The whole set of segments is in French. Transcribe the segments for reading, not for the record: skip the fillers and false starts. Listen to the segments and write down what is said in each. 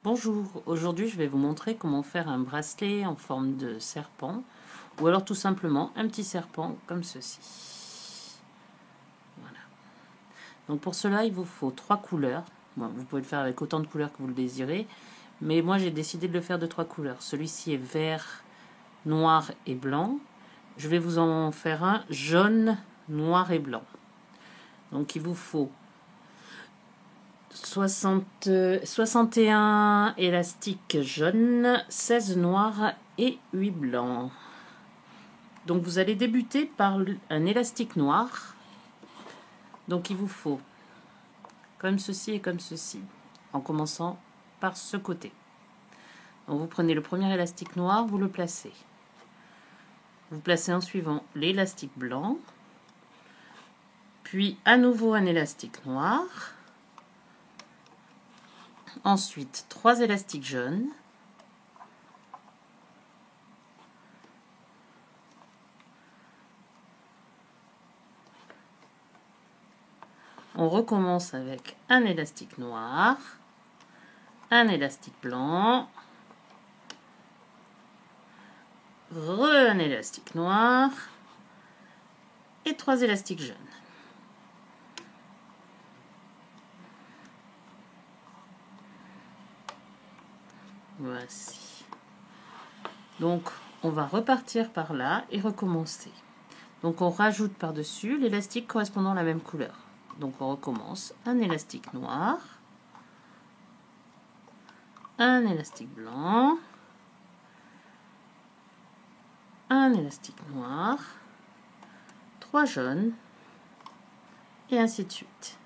Bonjour, aujourd'hui je vais vous montrer comment faire un bracelet en forme de serpent ou alors tout simplement un petit serpent comme ceci. Voilà. Donc pour cela il vous faut 3 couleurs. Bon, vous pouvez le faire avec autant de couleurs que vous le désirez, mais moi j'ai décidé de le faire de 3 couleurs. Celui-ci est vert, noir et blanc. Je vais vous en faire un jaune, noir et blanc. Donc il vous faut 61 élastiques jaunes, 16 noirs et 8 blancs. Donc vous allez débuter par un élastique noir. Donc il vous faut comme ceci et comme ceci, en commençant par ce côté. Donc vous prenez le premier élastique noir, vous le placez. Vous placez en suivant l'élastique blanc, puis à nouveau un élastique noir. Ensuite 3 élastiques jaunes. On recommence avec un élastique noir, un élastique blanc, un élastique noir et 3 élastiques jaunes. Voici. Donc on va repartir par là et recommencer. Donc on rajoute par-dessus l'élastique correspondant à la même couleur. Donc on recommence un élastique noir, un élastique blanc, un élastique noir, 3 jaunes et ainsi de suite.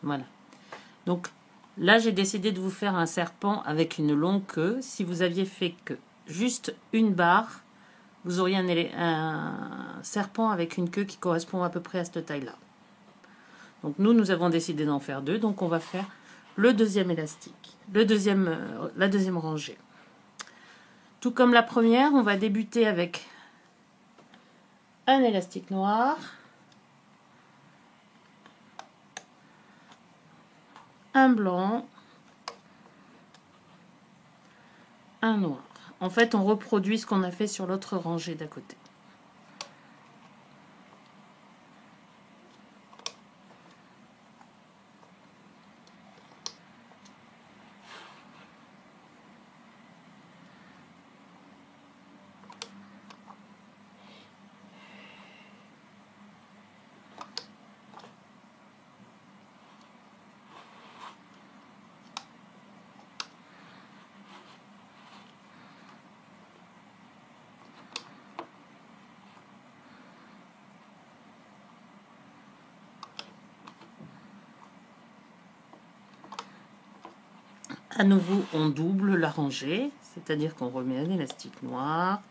Voilà. Donc là, j'ai décidé de vous faire un serpent avec une longue queue. Si vous aviez fait que juste une barre, vous auriez un serpent avec une queue qui correspond à peu près à cette taille-là. Donc nous avons décidé d'en faire 2. Donc on va faire le deuxième élastique, la deuxième rangée. Tout comme la première, on va débuter avec un élastique noir, un blanc, un noir. En fait, on reproduit ce qu'on a fait sur l'autre rangée d'à côté. À nouveau, on double la rangée, c'est-à-dire qu'on remet un élastique noir,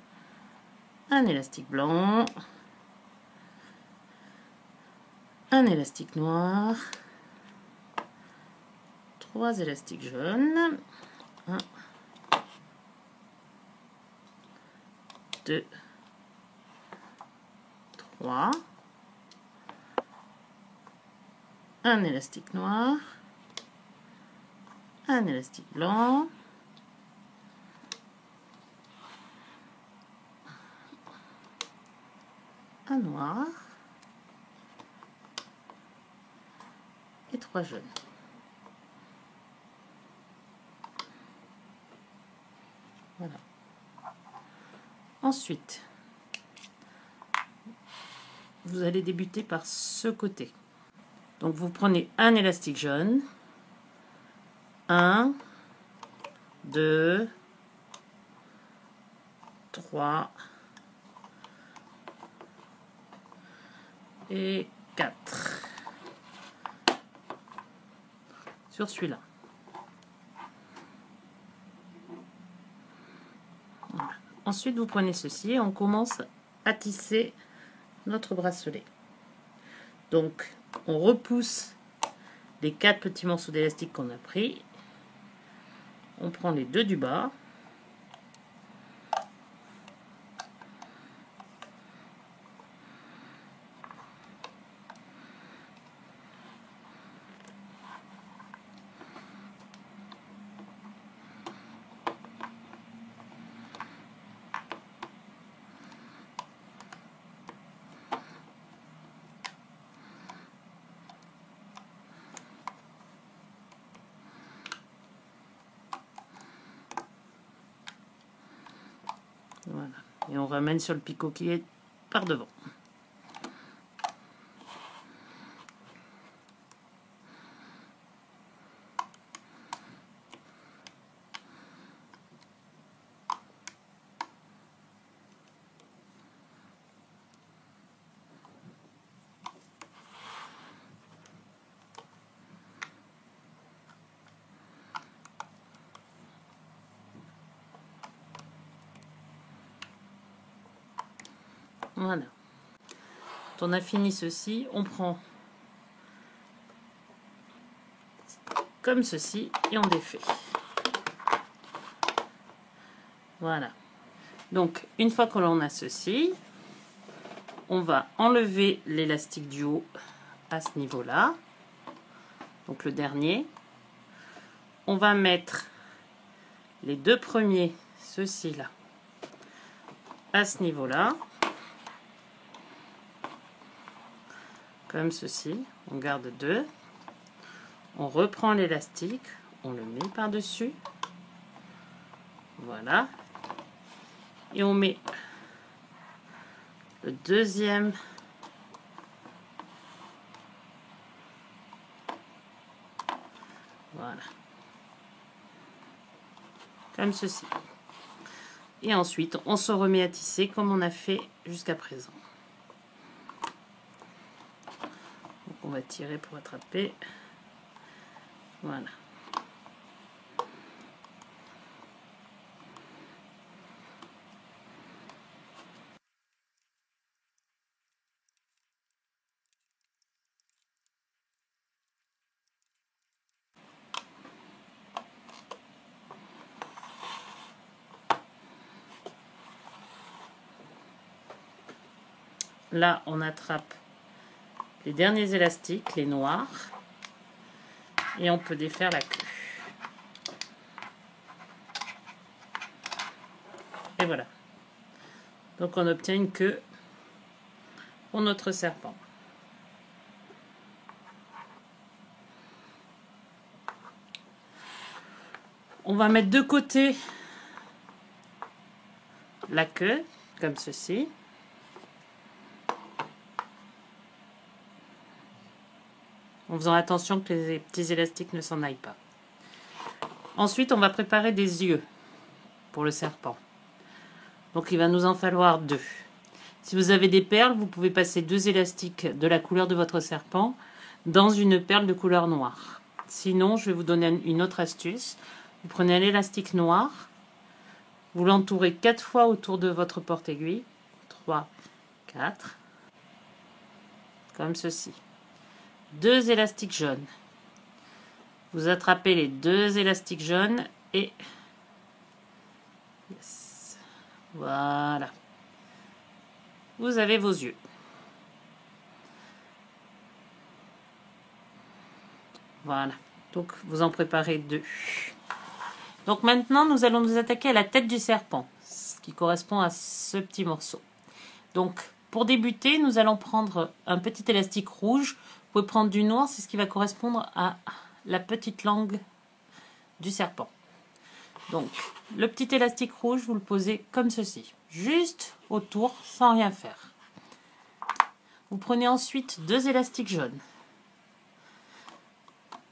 un élastique blanc, un élastique noir, 3 élastiques jaunes, 1, 2, 3, un élastique noir, un élastique blanc, un noir et 3 jaunes. Voilà. Ensuite, vous allez débuter par ce côté. Donc vous prenez un élastique jaune, 1, 2, 3 et 4 sur celui-là. Ensuite, vous prenez ceci et on commence à tisser notre bracelet. Donc, on repousse les 4 petits morceaux d'élastique qu'on a pris. On prend les 2 du bas. Voilà. Et on ramène sur le picot qui est par devant. Voilà. Quand on a fini ceci, on prend comme ceci et on défait. Voilà. Donc, une fois que l'on a ceci, on va enlever l'élastique du haut à ce niveau-là. Donc, le dernier. On va mettre les 2 premiers, ceux-ci là, à ce niveau-là. Comme ceci. On garde 2. On reprend l'élastique. On le met par-dessus. Voilà. Et on met le deuxième voilà, comme ceci. Et ensuite on se remet à tisser comme on a fait jusqu'à présent. Donc on va tirer pour attraper. Voilà. Là, on attrape les derniers élastiques, les noirs, et on peut défaire la queue. Et voilà. Donc on obtient une queue pour notre serpent. On va mettre de côté la queue, comme ceci. En faisant attention que les petits élastiques ne s'en aillent pas. Ensuite, on va préparer des yeux pour le serpent. Donc, il va nous en falloir 2. Si vous avez des perles, vous pouvez passer 2 élastiques de la couleur de votre serpent dans une perle de couleur noire. Sinon, je vais vous donner une autre astuce. Vous prenez un élastique noir, vous l'entourez 4 fois autour de votre porte-aiguille. 3, 4, comme ceci. 2 élastiques jaunes. Vous attrapez les 2 élastiques jaunes et yes. Voilà. Vous avez vos yeux. Voilà. Donc vous en préparez 2. Donc maintenant nous allons nous attaquer à la tête du serpent, ce qui correspond à ce petit morceau. Donc pour débuter, nous allons prendre un petit élastique rouge. Vous pouvez prendre du noir, c'est ce qui va correspondre à la petite langue du serpent. Donc, le petit élastique rouge, vous le posez comme ceci, juste autour, sans rien faire. Vous prenez ensuite 2 élastiques jaunes.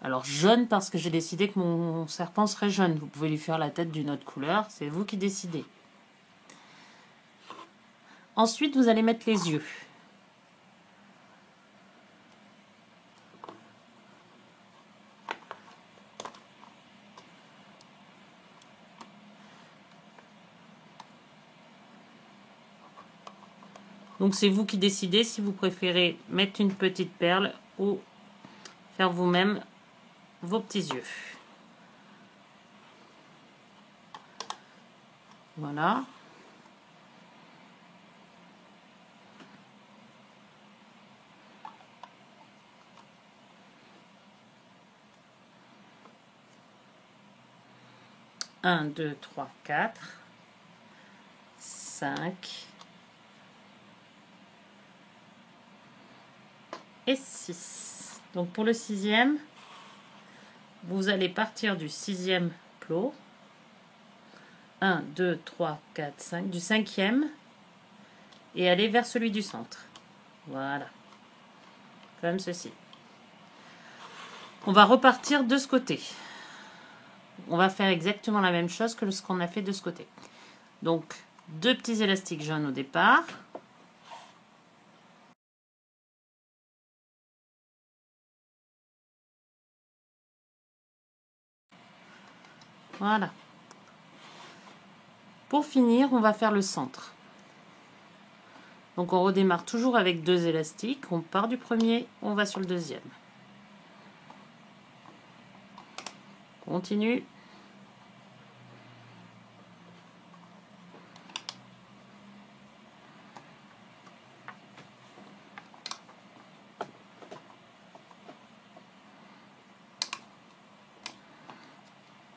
Alors, jaune parce que j'ai décidé que mon serpent serait jaune. Vous pouvez lui faire la tête d'une autre couleur, c'est vous qui décidez. Ensuite, vous allez mettre les yeux. Donc c'est vous qui décidez si vous préférez mettre une petite perle ou faire vous-même vos petits yeux. Voilà. Un, 2, 3, 4, 5 et 6. Donc pour le 6e, vous allez partir du 6e plot. 1, 2, 3, 4, 5, du 5e et aller vers celui du centre. Voilà. Comme ceci. On va repartir de ce côté. On va faire exactement la même chose que ce qu'on a fait de ce côté. Donc, 2 petits élastiques jaunes au départ. Voilà. Pour finir, on va faire le centre. Donc, on redémarre toujours avec 2 élastiques. On part du premier, on va sur le deuxième. Continue.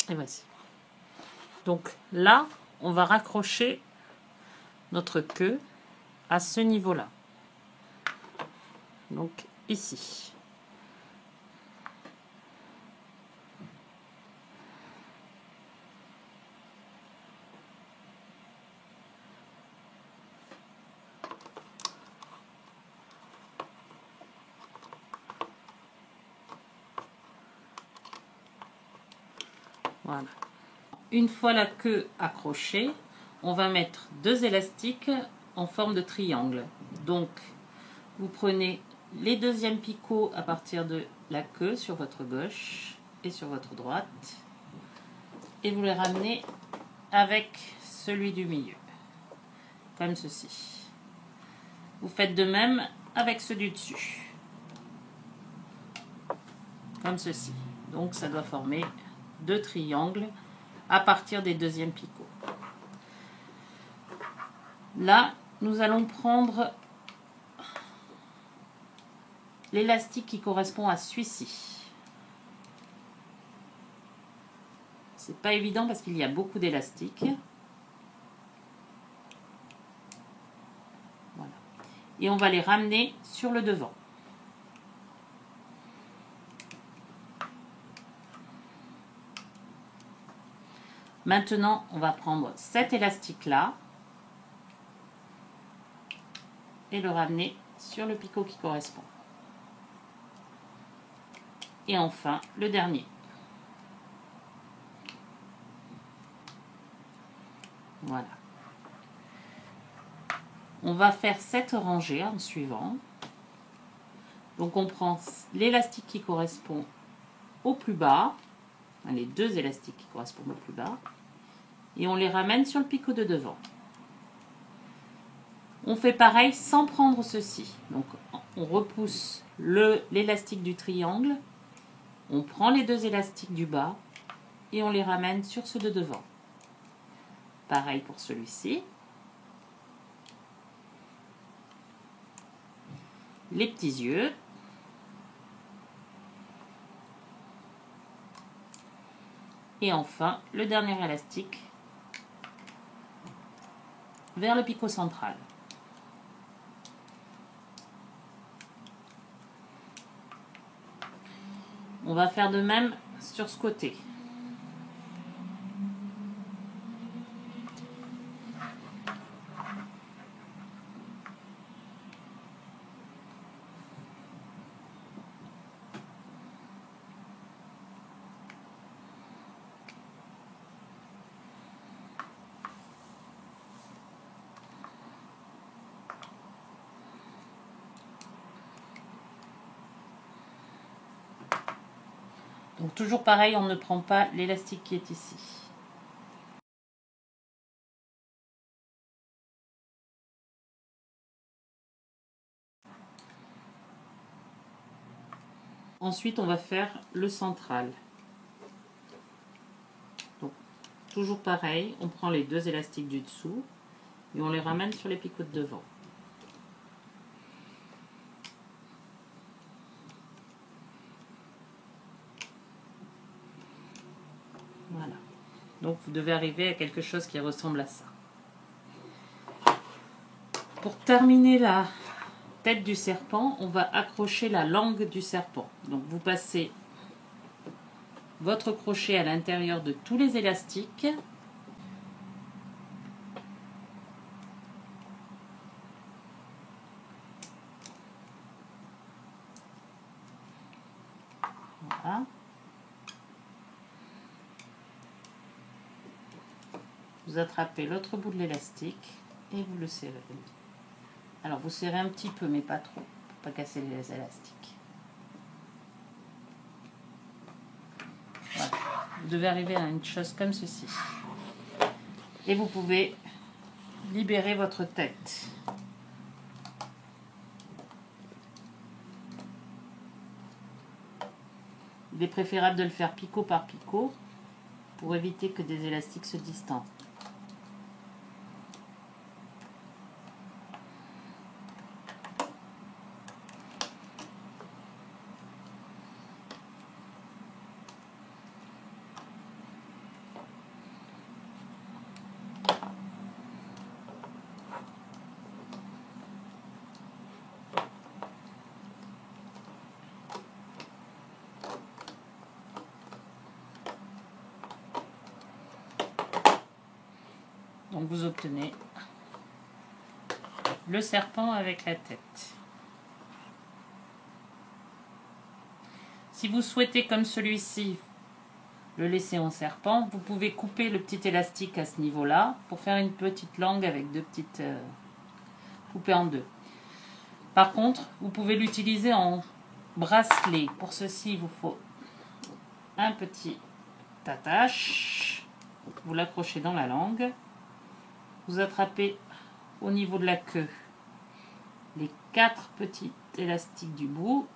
Et voici. Donc là, on va raccrocher notre queue à ce niveau-là. Donc ici. Voilà. Une fois la queue accrochée, on va mettre 2 élastiques en forme de triangle. Donc, vous prenez les deuxièmes picots à partir de la queue sur votre gauche et sur votre droite et vous les ramenez avec celui du milieu, comme ceci. Vous faites de même avec ceux du dessus, comme ceci. Donc, ça doit former 2 triangles à partir des deuxièmes picots. Là, nous allons prendre l'élastique qui correspond à celui-ci. C'est pas évident parce qu'il y a beaucoup d'élastiques. Voilà. Et on va les ramener sur le devant. Maintenant, on va prendre cet élastique-là et le ramener sur le picot qui correspond. Et enfin, le dernier. Voilà. On va faire 7 rangées en suivant. Donc on prend l'élastique qui correspond au plus bas, les 2 élastiques qui correspondent au plus bas, et on les ramène sur le picot de devant. On fait pareil sans prendre ceci. Donc on repousse l'élastique du triangle, on prend les 2 élastiques du bas et on les ramène sur ceux de devant. Pareil pour celui-ci. Les petits yeux. Et enfin, le dernier élastique vers le picot central. On va faire de même sur ce côté. Donc toujours pareil, on ne prend pas l'élastique qui est ici. Ensuite, on va faire le central. Donc, toujours pareil, on prend les 2 élastiques du dessous et on les ramène sur les picots de devant. Voilà. Donc, vous devez arriver à quelque chose qui ressemble à ça. Pour terminer la tête du serpent, on va accrocher la langue du serpent. Donc, vous passez votre crochet à l'intérieur de tous les élastiques. Voilà. Vous attrapez l'autre bout de l'élastique et vous le serrez. Alors vous serrez un petit peu mais pas trop, pour pas casser les élastiques. Voilà. Vous devez arriver à une chose comme ceci. Et vous pouvez libérer votre tête. Il est préférable de le faire picot par picot pour éviter que des élastiques se distendent. Donc vous obtenez le serpent avec la tête. Si vous souhaitez, comme celui-ci, le laisser en serpent, vous pouvez couper le petit élastique à ce niveau-là pour faire une petite langue avec 2 petites coupées en 2. Par contre, vous pouvez l'utiliser en bracelet. Pour ceci, il vous faut un petit attache. Vous l'accrochez dans la langue. Vous attrapez au niveau de la queue les 4 petits élastiques du bout.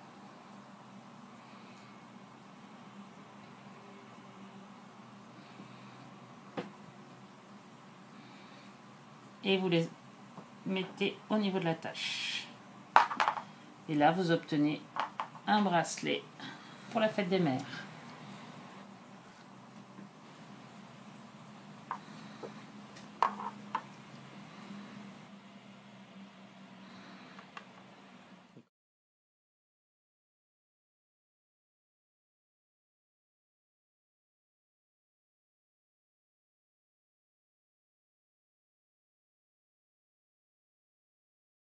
Et vous les mettez au niveau de la tache. Et là, vous obtenez un bracelet pour la fête des mères.